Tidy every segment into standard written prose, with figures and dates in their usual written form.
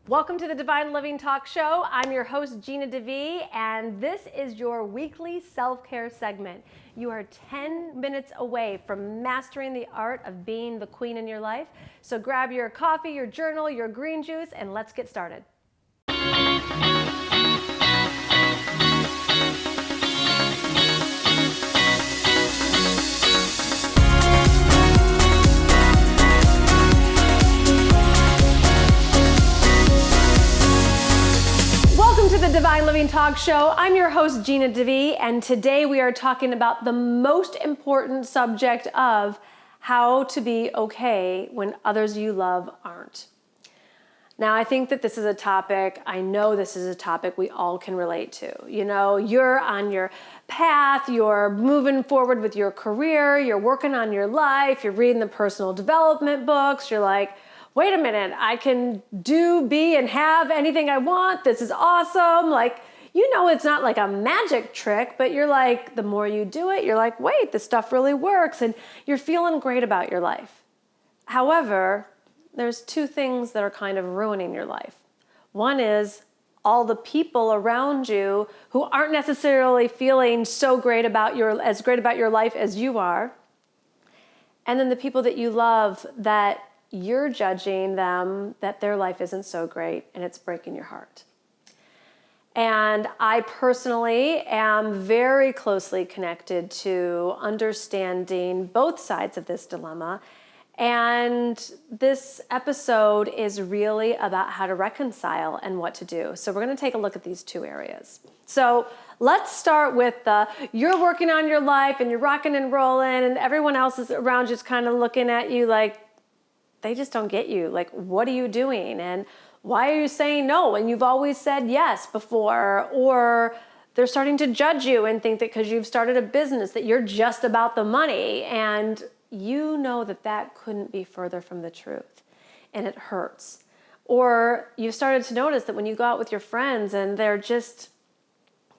Welcome to the Divine Living Talk Show. I'm your host, Gina DeVee, and this is your weekly self-care segment. You are 10 minutes away from mastering the art of being the queen in your life. So grab your coffee, your journal, your green juice, and let's get started. Welcome to the Divine Living Talk Show. I'm your host, Gina DeVee, and today we are talking about the most important subject of how to be okay when others you love aren't. Now, I think that this is a topic, I know this is a topic we all can relate to. You know, you're on your path, you're moving forward with your career, you're working on your life, you're reading the personal development books, you're like, wait a minute, I can do, be, and have anything I want. This is awesome. Like, you know, it's not like a magic trick, but you're like, the more you do it, you're like, wait, this stuff really works. And you're feeling great about your life. However, there's two things that are kind of ruining your life. One is all the people around you who aren't necessarily feeling so great about your life as you are. And then the people that you love that you're judging them that their life isn't so great and it's breaking your heart. And I personally am very closely connected to understanding both sides of this dilemma. And this episode is really about how to reconcile and what to do. So we're going to take a look at these two areas. So let's start with you're working on your life and you're rocking and rolling and everyone else is around just kind of looking at you like, they just don't get you. Like, what are you doing? And why are you saying no? And you've always said yes before. Or they're starting to judge you and think that because you've started a business that you're just about the money. And you know that that couldn't be further from the truth. And it hurts. Or you've started to notice that when you go out with your friends and they're just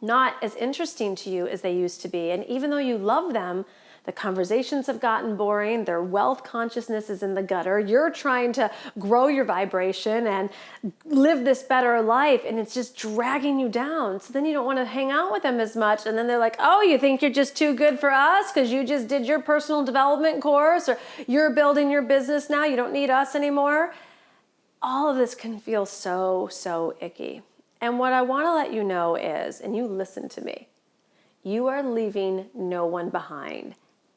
not as interesting to you as they used to be. And even though you love them, the conversations have gotten boring, their wealth consciousness is in the gutter, you're trying to grow your vibration and live this better life, and it's just dragging you down. So then you don't want to hang out with them as much, and then they're like, oh, you think you're just too good for us because you just did your personal development course, or you're building your business now, you don't need us anymore. All of this can feel so icky. And what I want to let you know is, and you listen to me, you are leaving no one behind.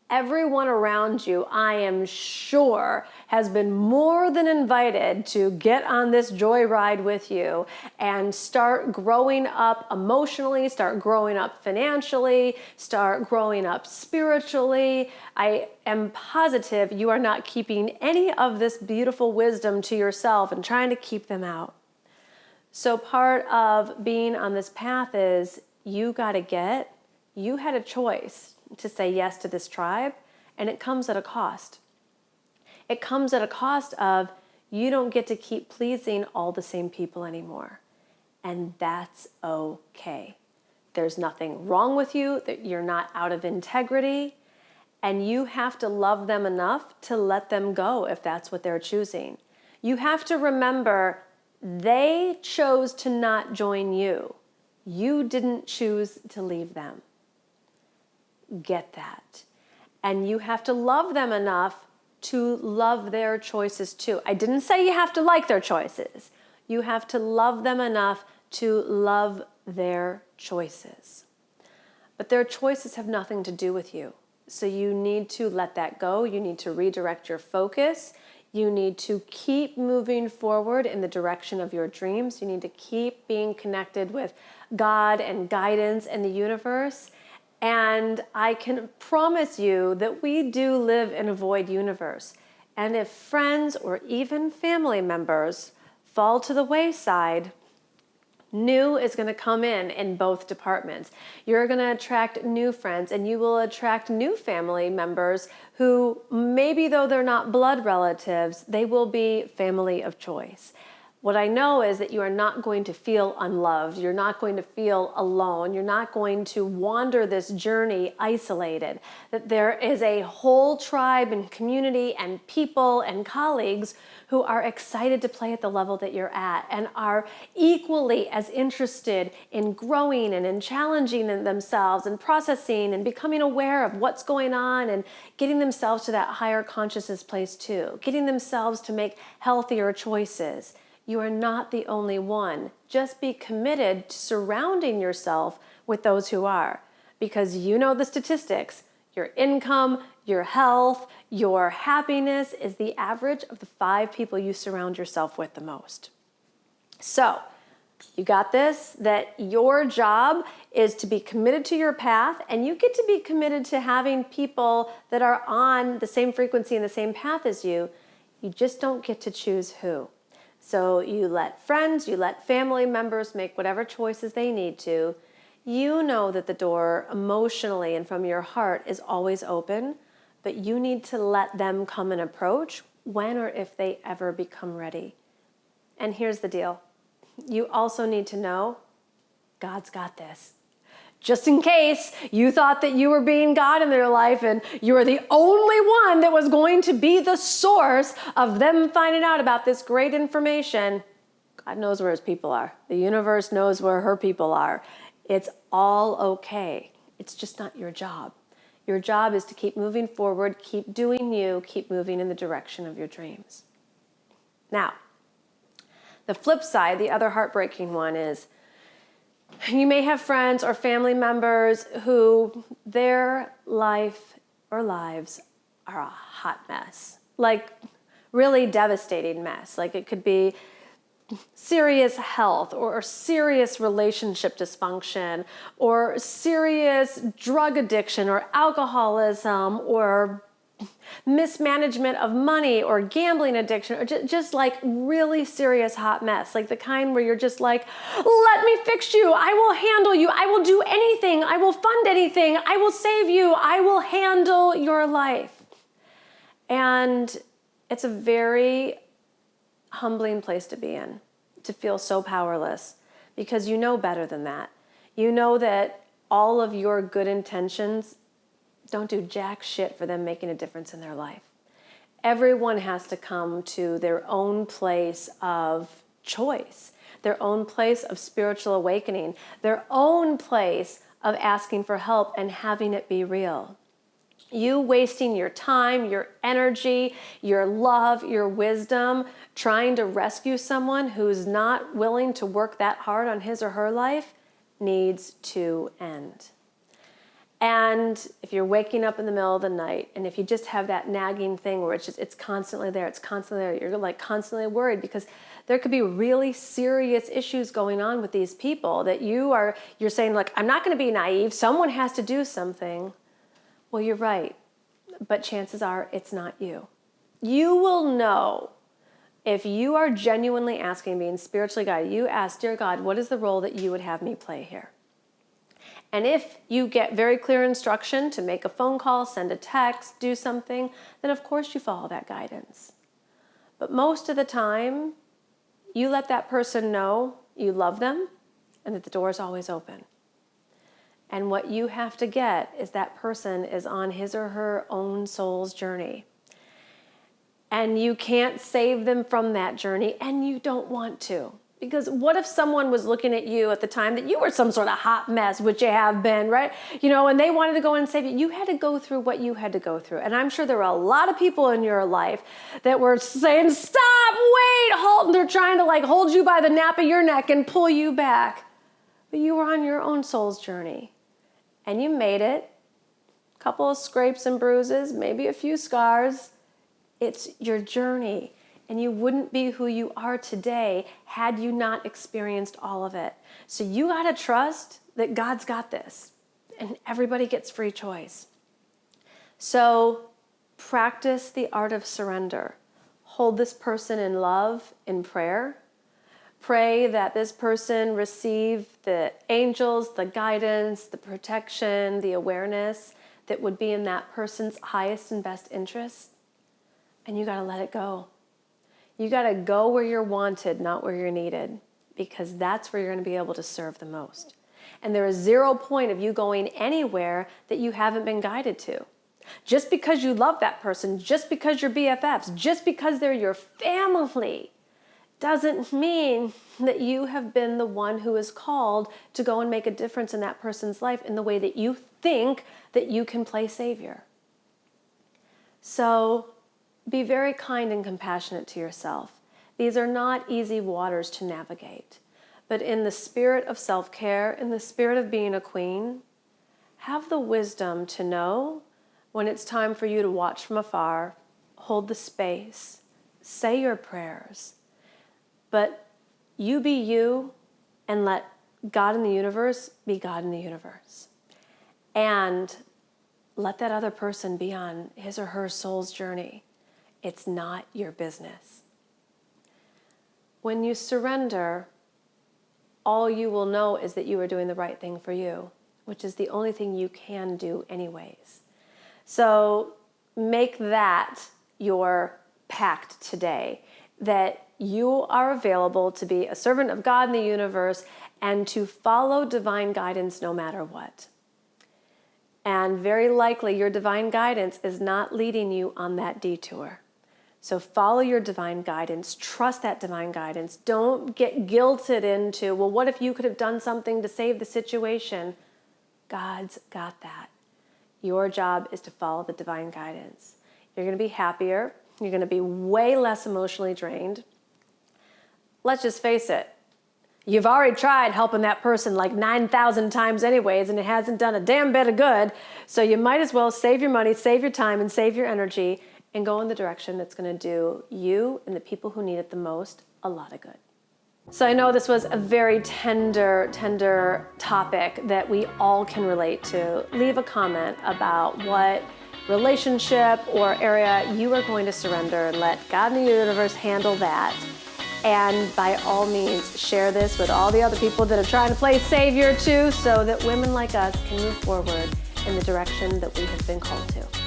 Everyone around you, I am sure, has been more than invited to get on this joyride with you and start growing up emotionally, start growing up financially, start growing up spiritually. I am positive you are not keeping any of this beautiful wisdom to yourself and trying to keep them out. So part of being on this path is you had a choice to say yes to this tribe, and it comes at a cost. It comes at a cost of you don't get to keep pleasing all the same people anymore. And that's okay. There's nothing wrong with you, that you're not out of integrity, and you have to love them enough to let them go if that's what they're choosing. You have to remember they chose to not join you. You didn't choose to leave them. Get that. And you have to love them enough to love their choices too. I didn't say you have to like their choices. You have to love them enough to love their choices. But their choices have nothing to do with you. So you need to let that go. You need to redirect your focus. You need to keep moving forward in the direction of your dreams. You need to keep being connected with God and guidance and the universe. And I can promise you that we do live in a void universe. And if friends or even family members fall to the wayside, new is going to come in both departments. You're going to attract new friends, and you will attract new family members who, maybe though they're not blood relatives, they will be family of choice. What I know is that you are not going to feel unloved. You're not going to feel alone. You're not going to wander this journey isolated. That there is a whole tribe and community and people and colleagues who are excited to play at the level that you're at and are equally as interested in growing and in challenging in themselves and processing and becoming aware of what's going on and getting themselves to that higher consciousness place too, getting themselves to make healthier choices. You are not the only one. Just be committed to surrounding yourself with those who are, because you know the statistics. Your income, your health, your happiness is the average of the 5 people you surround yourself with the most. So, you got this, that your job is to be committed to your path, and you get to be committed to having people that are on the same frequency and the same path as you. You just don't get to choose who. So you let friends, you let family members make whatever choices they need to. You know that the door emotionally and from your heart is always open, but you need to let them come and approach when or if they ever become ready. And here's the deal. You also need to know God's got this. Just in case you thought that you were being God in their life and you were the only one that was going to be the source of them finding out about this great information, God knows where his people are. The universe knows where her people are. It's all okay. It's just not your job. Your job is to keep moving forward, keep doing you, keep moving in the direction of your dreams. Now, the flip side, the other heartbreaking one is, you may have friends or family members who their life or lives are a hot mess, like really devastating mess. Like it could be serious health or serious relationship dysfunction or serious drug addiction or alcoholism or mismanagement of money or gambling addiction or just like really serious hot mess, like the kind where you're just like, let me fix you, I will handle you, I will do anything, I will fund anything, I will save you, I will handle your life. And it's a very humbling place to be in, to feel so powerless, because you know better than that. You know that all of your good intentions don't do jack shit for them making a difference in their life. Everyone has to come to their own place of choice, their own place of spiritual awakening, their own place of asking for help and having it be real. You wasting your time, your energy, your love, your wisdom, trying to rescue someone who's not willing to work that hard on his or her life needs to end. And if you're waking up in the middle of the night, and if you just have that nagging thing where it's constantly there, you're like constantly worried because there could be really serious issues going on with these people that you're saying, like, I'm not going to be naive. Someone has to do something. Well, you're right, but chances are it's not you. You will know if you are genuinely asking, being spiritually guided. You ask, dear God, what is the role that you would have me play here? And if you get very clear instruction to make a phone call, send a text, do something, then of course you follow that guidance. But most of the time, you let that person know you love them and that the door is always open. And what you have to get is that person is on his or her own soul's journey. And you can't save them from that journey, and you don't want to. Because what if someone was looking at you at the time that you were some sort of hot mess, which you have been, right? And they wanted to go in and save you. You had to go through what you had to go through. And I'm sure there were a lot of people in your life that were saying, stop, wait, halt. And they're trying to hold you by the nape of your neck and pull you back. But you were on your own soul's journey. And you made it. A couple of scrapes and bruises, maybe a few scars. It's your journey. And you wouldn't be who you are today had you not experienced all of it. So you got to trust that God's got this. And everybody gets free choice. So practice the art of surrender. Hold this person in love, in prayer. Pray that this person receive the angels, the guidance, the protection, the awareness that would be in that person's highest and best interest. And you got to let it go. You got to go where you're wanted, not where you're needed, because that's where you're going to be able to serve the most. And there is 0 point of you going anywhere that you haven't been guided to. Just because you love that person, just because you're BFFs, just because they're your family, doesn't mean that you have been the one who is called to go and make a difference in that person's life in the way that you think that you can play savior. So be very kind and compassionate to yourself. These are not easy waters to navigate. But in the spirit of self-care, in the spirit of being a queen, have the wisdom to know when it's time for you to watch from afar, hold the space, say your prayers, but you be you and let God in the universe be God in the universe. And let that other person be on his or her soul's journey. It's not your business. When you surrender, all you will know is that you are doing the right thing for you, which is the only thing you can do anyways. So make that your pact today, that you are available to be a servant of God in the universe and to follow divine guidance no matter what. And very likely your divine guidance is not leading you on that detour. So follow your divine guidance, trust that divine guidance. Don't get guilted into, well, what if you could have done something to save the situation? God's got that. Your job is to follow the divine guidance. You're going to be happier. You're going to be way less emotionally drained. Let's just face it. You've already tried helping that person like 9,000 times anyways, and it hasn't done a damn bit of good. So you might as well save your money, save your time, and save your energy and go in the direction that's going to do you and the people who need it the most a lot of good. So I know this was a very tender topic that we all can relate to. Leave a comment about what relationship or area you are going to surrender and let God in the universe handle that. And by all means, share this with all the other people that are trying to play savior too, so that women like us can move forward in the direction that we have been called to.